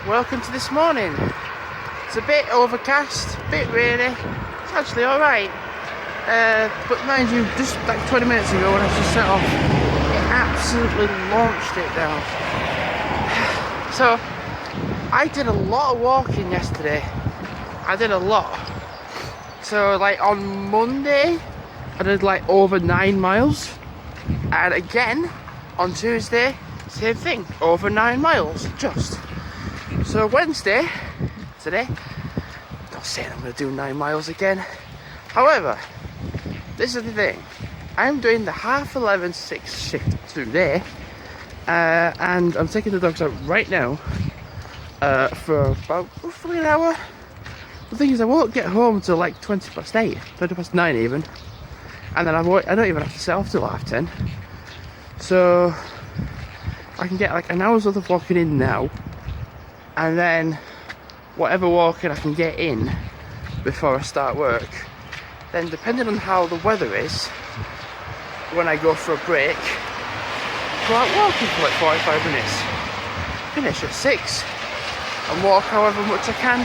welcome to this morning. It's a bit overcast, a bit rainy. It's actually alright. But mind you, just like 20 minutes ago when I just set off, it absolutely launched it down. So, I did a lot of walking yesterday. I did a lot. So like on Monday, I did like over 9 miles. And again, on Tuesday, same thing, over 9 miles, just. So Wednesday, today, not saying I'm going to do 9 miles again. However, this is the thing. I'm doing the 11:30 shift today. And I'm taking the dogs out right now for about roughly an hour. The thing is, I won't get home till like 20 past 9 even. And then I don't even have to set off till 10:30. So I can get like an hour's worth of walking in now, and then whatever walking I can get in before I start work. Then depending on how the weather is, when I go for a break, go out walking for like 45 minutes, finish at 6 and walk however much I can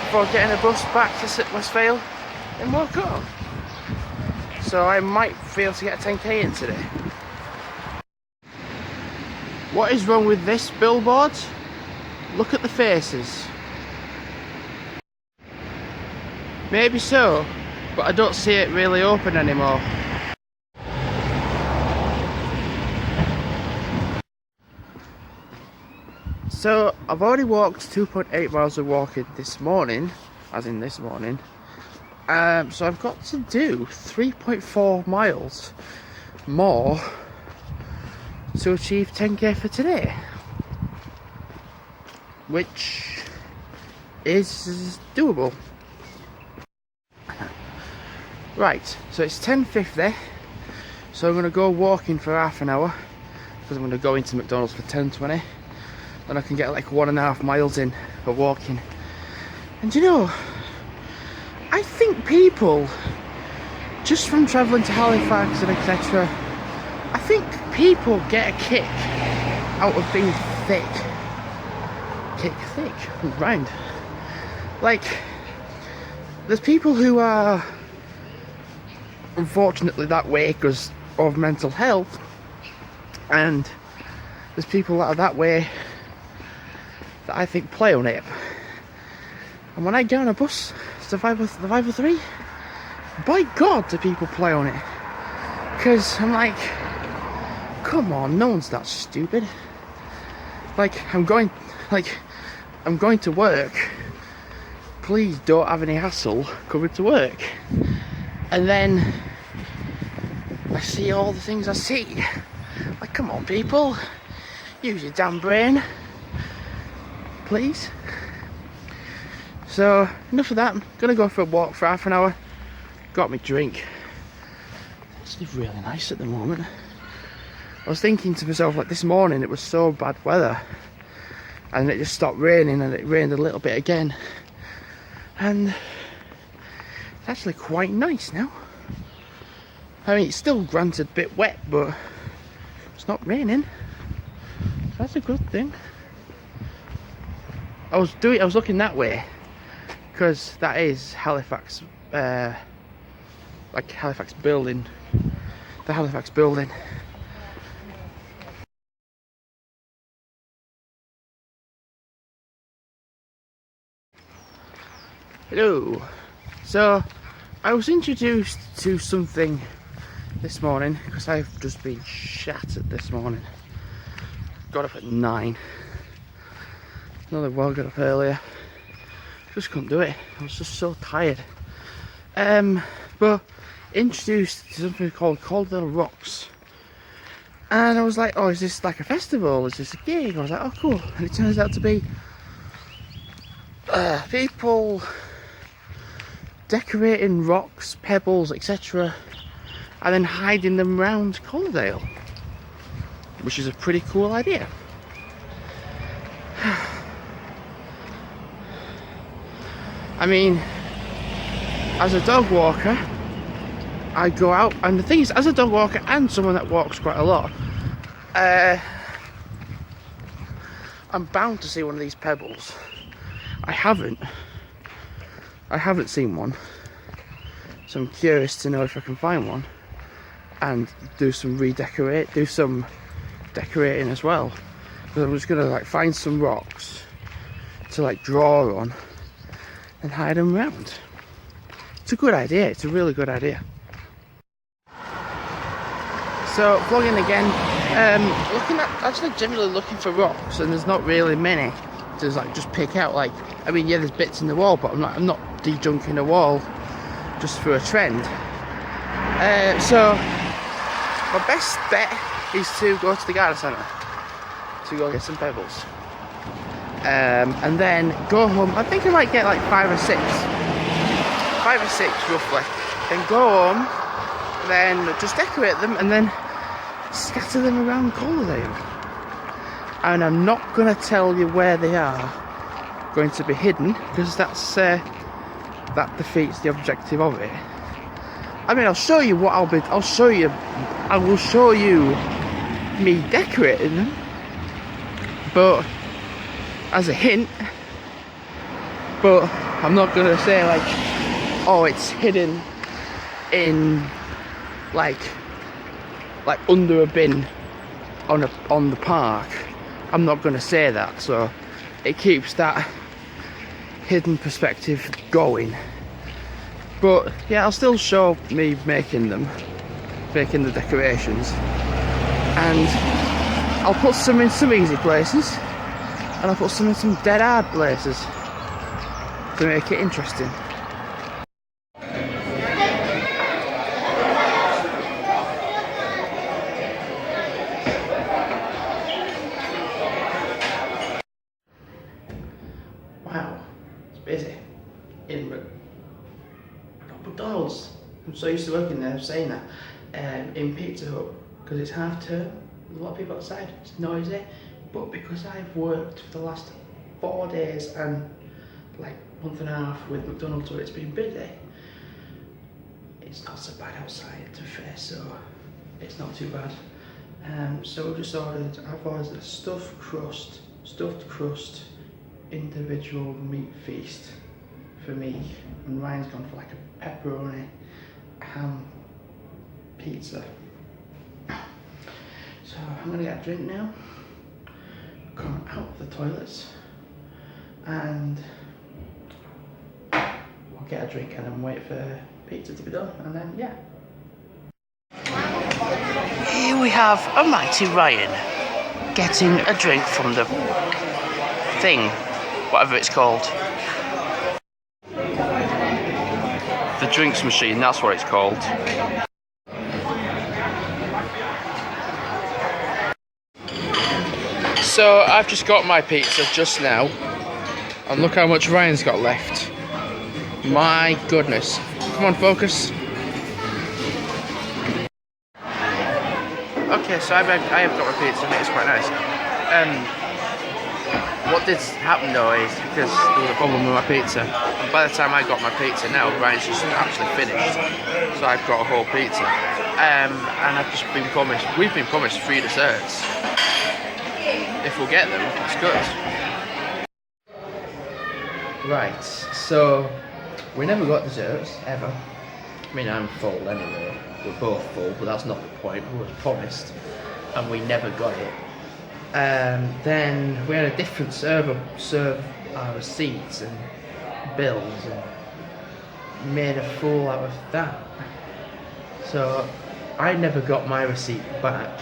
before getting a bus back to Westvale and walk home. So I might be able to get a 10k in today. What is wrong with this billboard? Look at the faces. Maybe so, but I don't see it really open anymore. So I've already walked 2.8 miles of walking this morning, as in this morning. So I've got to do 3.4 miles more to achieve 10k for today, which is doable. Right, so it's 10:50, so I'm going to go walking for half an hour because I'm going to go into McDonald's for 10:20. Then I can get like 1.5 miles in for walking. And you know, I think people, just from travelling to Halifax and etc., I think people get a kick out of being thick. Thick, round. Like, there's people who are unfortunately that way because of mental health, and there's people that are that way that I think play on it. And when I get on a bus, the 503, by God, do people play on it? Because I'm like, come on, no one's that stupid. Like, I'm going to work. Please don't have any hassle coming to work. And then I see all the things I see. Like, come on, people, use your damn brain, please. So enough of that. I'm gonna go for a walk for half an hour. Got me drink. It's actually really nice at the moment. I was thinking to myself, like, this morning it was so bad weather and it just stopped raining, and it rained a little bit again, and it's actually quite nice now. I mean, it's still granted a bit wet, but it's not raining, so that's a good thing. I was looking that way because that is Halifax, like Halifax building, the Halifax building. Hello. So I was introduced to something this morning because I've just been shattered this morning. Got up at 9. Another well, got up earlier. Just couldn't do it. I was just so tired. But introduced to something called Caldwell Rocks, and I was like, oh, is this like a festival? Is this a gig? I was like, oh, cool. And it turns out to be people decorating rocks, pebbles, etc., and then hiding them around Caldwell, which is a pretty cool idea. I mean, as a dog walker, I go out, and the thing is, as a dog walker and someone that walks quite a lot, I'm bound to see one of these pebbles. I haven't seen one, so I'm curious to know if I can find one and do some decorating as well. Because I'm just gonna like find some rocks to like draw on and hide them around. It's a good idea. It's a really good idea. So vlogging again, generally looking for rocks, and there's not really many to like just pick out. Like, I mean, yeah, there's bits in the wall, but I'm not de-junking the wall just for a trend. So my best bet is to go to the garden centre to go get some pebbles, and then go home. I think I might get like 5 or 6 roughly. Then go home, then just decorate them, and then scatter them around Collardale. And I'm not going to tell you where they are going to be hidden, because that defeats the objective of it. I mean, I'll show you what I will show you me decorating them, but as a hint. But I'm not going to say like, oh, it's hidden in like under a bin on the park. I'm not going to say that, so it keeps that hidden perspective going. But yeah, I'll still show me making the decorations, and I'll put some in some easy places, and I'll put some in some dead hard places to make it interesting. Wow, it's busy in McDonald's. I'm so used to working there, saying that, in Pizza Hut, because it's half term. There's a lot of people outside, it's noisy, but because I've worked for the last 4 days and like month and a half with McDonald's where it's been busy, it's not so bad outside, to be fair, so it's not too bad. So I've ordered a stuffed crust individual meat feast for me, and Ryan's gone for like a pepperoni ham pizza. So I'm gonna get a drink now, come out of the toilets, and I'll get a drink and then wait for pizza to be done, and then yeah. Here we have a mighty Ryan getting a drink from the thing, whatever it's called. The drinks machine, that's what it's called. So I've just got my pizza just now, and look how much Ryan's got left. My goodness. Come on, focus. Okay, so I have got my pizza and it's quite nice. What did happen though is, because there was a problem with my pizza, and by the time I got my pizza now, Ryan's just actually finished. So I've got a whole pizza. And we've been promised 3 desserts. If we'll get them, it's good. Right, so we never got desserts, ever. I mean, I'm full anyway. We're both full, but that's not the point. We were promised, and we never got it. Then we had a different server serve our receipts and bills, and made a fool out of that. So I never got my receipt back.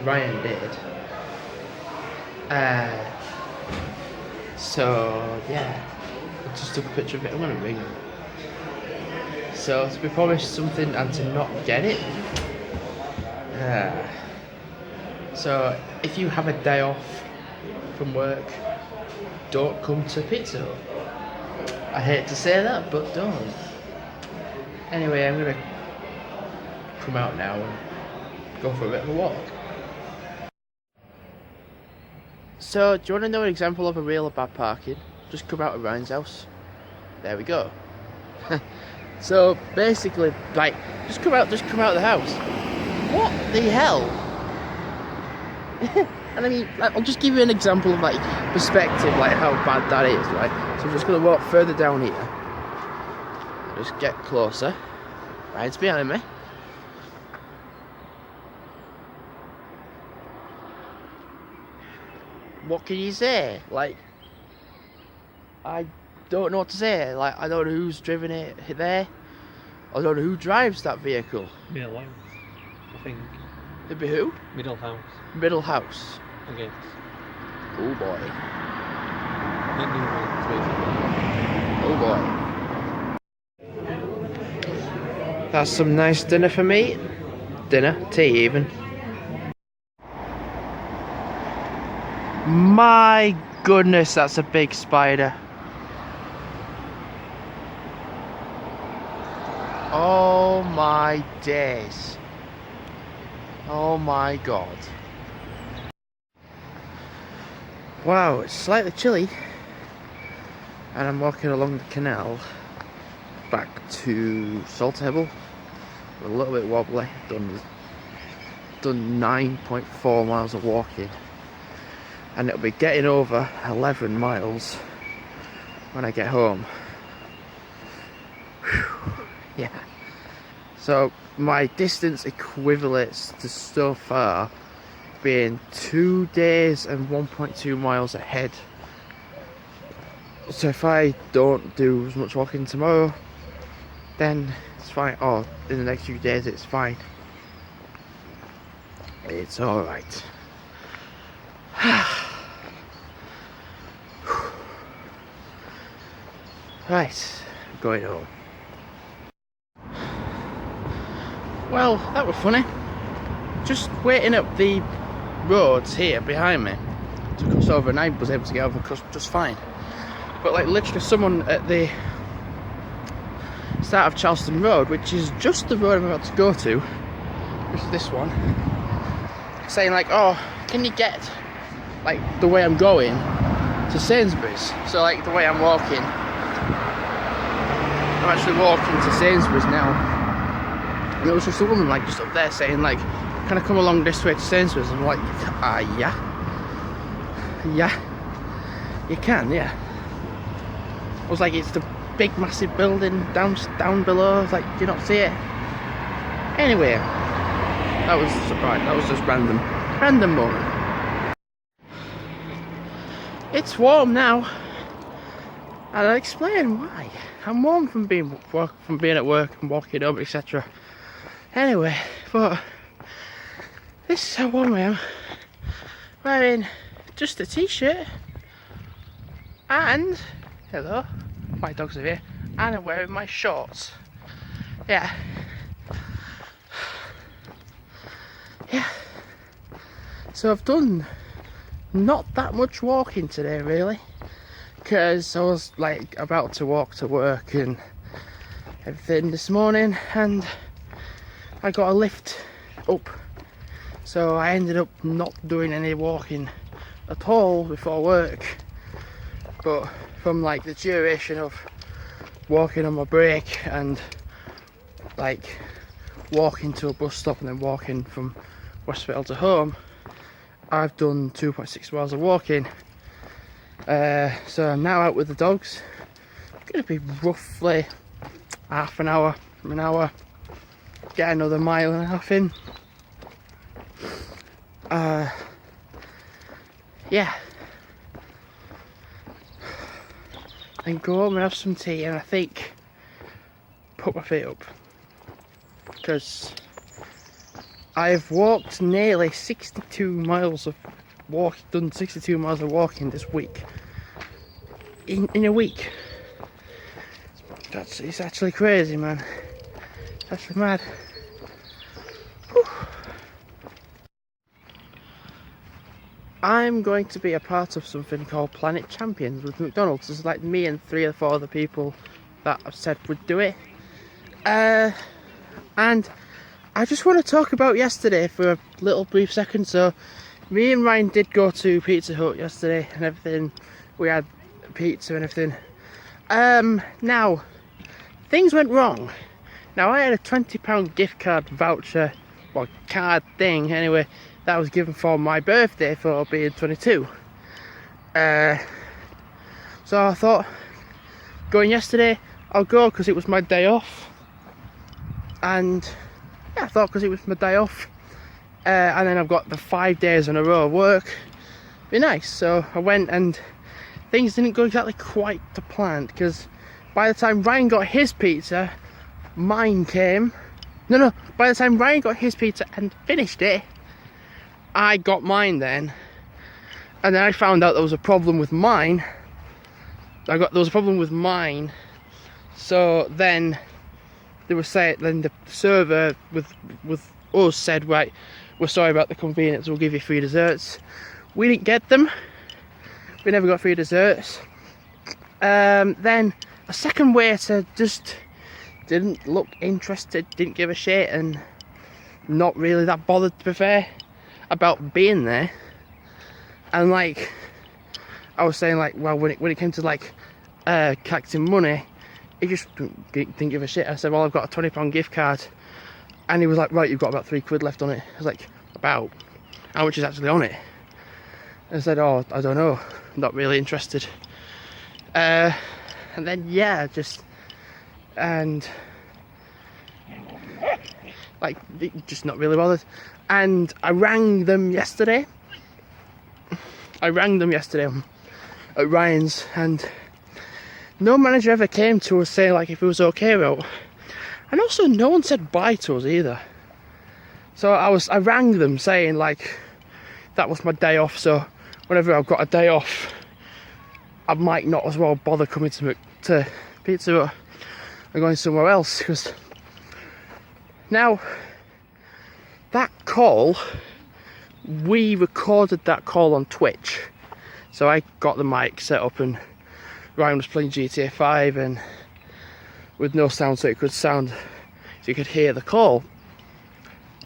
Ryan did. So yeah, I just took a picture of it. I'm gonna ring him. So to be promised something and to not get it. So if you have a day off from work, don't come to Pizza Hut. I hate to say that, but don't. Anyway, I'm gonna come out now and go for a bit of a walk. So, do you want to know an example of a real bad parking? Just come out of Ryan's house. There we go. So basically, like, just come out of the house. What the hell? And I mean, like, I'll just give you an example of like perspective, like how bad that is, right? So I'm just gonna walk further down here. Just get closer. Right, it's behind me. What can you say? Like, I don't know what to say. Like, I don't know who's driven it there. I don't know who drives that vehicle. Middle House, I think. It'd be who? Middle House. Middle House. I guess. Oh boy. Oh boy. That's some nice dinner for me. Dinner, tea even. My goodness, that's a big spider. Oh my days. Oh my god. Wow, it's slightly chilly. And I'm walking along the canal back to Saltable. A little bit wobbly. Done 9.4 miles of walking. And it'll be getting over 11 miles when I get home. Whew. Yeah. So my distance equivalates to so far being 2 days and 1.2 miles ahead. So if I don't do as much walking tomorrow, then it's fine. Or in the next few days, it's fine. It's alright. Right, I'm going home. Well, that was funny. Just waiting up the roads here behind me to cross over, and I was able to get over just fine. But like literally someone at the start of Charleston Road, which is just the road I'm about to go to, which is this one, saying like, oh, can you get like the way I'm going to Sainsbury's? So like the way I'm walking, I'm actually walking to Sainsbury's now. And it was just a woman like just up there saying like, can I come along this way to Sainsbury's? I'm like, yeah. Yeah. You can, yeah. I was like, it's the big massive building down below. I was like, do you not see it? Anyway, that was surprise. That was just random moment. It's warm now, and I'll explain why. I'm warm from being at work and walking home, etc. Anyway, but this is how warm I am. Wearing just a t-shirt and hello, my dogs are here, and I'm wearing my shorts. Yeah. So I've done not that much walking today really, because I was like about to walk to work and everything this morning, and I got a lift up, so I ended up not doing any walking at all before work. But from like the duration of walking on my break and like walking to a bus stop and then walking from hospital to home, I've done 2.6 miles of walking. So I'm now out with the dogs. It's going to be roughly half an hour, get another mile and a half in. Yeah. Then go home and have some tea, and I think put my feet up, because I've walked nearly 62 miles of done 62 miles of walking this week. In a week. It's actually crazy, man. It's actually mad. Whew. I'm going to be a part of something called Planet Champions with McDonald's. It's like me and 3 or 4 other people that I've said would do it. And I just want to talk about yesterday for a little brief second. So me and Ryan did go to Pizza Hut yesterday and everything. We had pizza and everything. Now, things went wrong. Now I had a £20 gift card voucher, or card thing anyway, that I was given for my birthday for being 22. So I thought, going yesterday, I'll go because it was my day off. And yeah, I thought because it was my day off, and then I've got the 5 days in a row of work, be nice. So I went, and things didn't go exactly quite to plan, because by the time Ryan got his pizza, mine came. No, by the time Ryan got his pizza and finished it, I got mine then. And then I found out there was a problem with mine. There was a problem with mine. So then they were saying, then the server with us said, right, we're sorry about the inconvenience, we'll give you free desserts. We didn't get them. We never got free desserts. Then a second waiter just didn't look interested, didn't give a shit, and not really that bothered, to be fair, about being there. And like I was saying, like, well, when it came to like collecting money, he just didn't give a shit. I said, well, I've got a £20 gift card, and he was like, right, you've got about £3 left on it. I was like, about? How much is actually on it? And I said, oh, I don't know, not really interested. And then yeah, and like just not really bothered. And I rang them yesterday at Ryan's, and no manager ever came to us saying like if it was okay about, and also no one said bye to us either. So I rang them saying like that was my day off, so whenever I've got a day off, I might not as well bother coming to Pizza Hut and going somewhere else. Because now that call, we recorded that call on Twitch, so I got the mic set up and Ryan was playing GTA 5 and with no sound, so you could hear the call.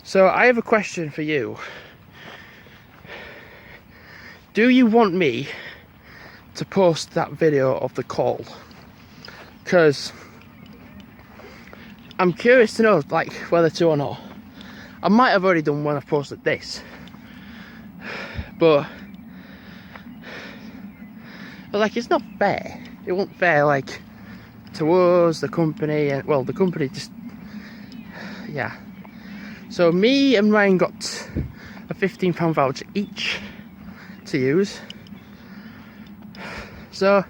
So I have a question for you. Do you want me to post that video of the call? Because I'm curious to know like whether to or not. I might have already done when I've posted this, but like it's not fair. It wasn't fair like to us, the company, and well, the company just, yeah. So me and Ryan got a £15 voucher each to use. So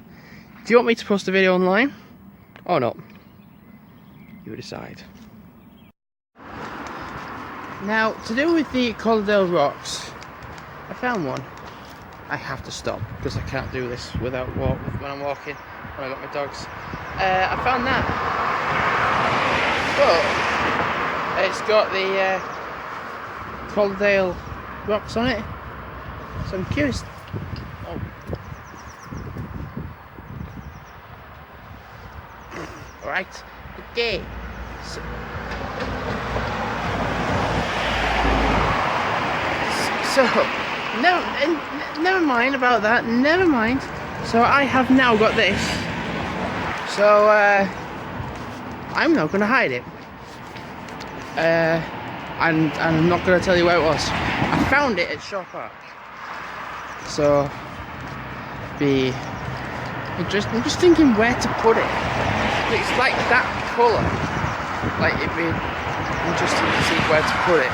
do you want me to post a video online or not? You decide. Now, to do with the Collardale rocks, I found one. I have to stop because I can't do this without when I'm walking, when I got my dogs. I found that, but it's got the Collardale rocks on it, so I'm curious. Oh. Alright, okay. So never mind about that, never mind. So I have now got this. So I'm not going to hide it. And I'm not going to tell you where it was. I found it at Shaw Park. So I'm just thinking where to put it. It's like that colour. Like it'd be interesting to see where to put it.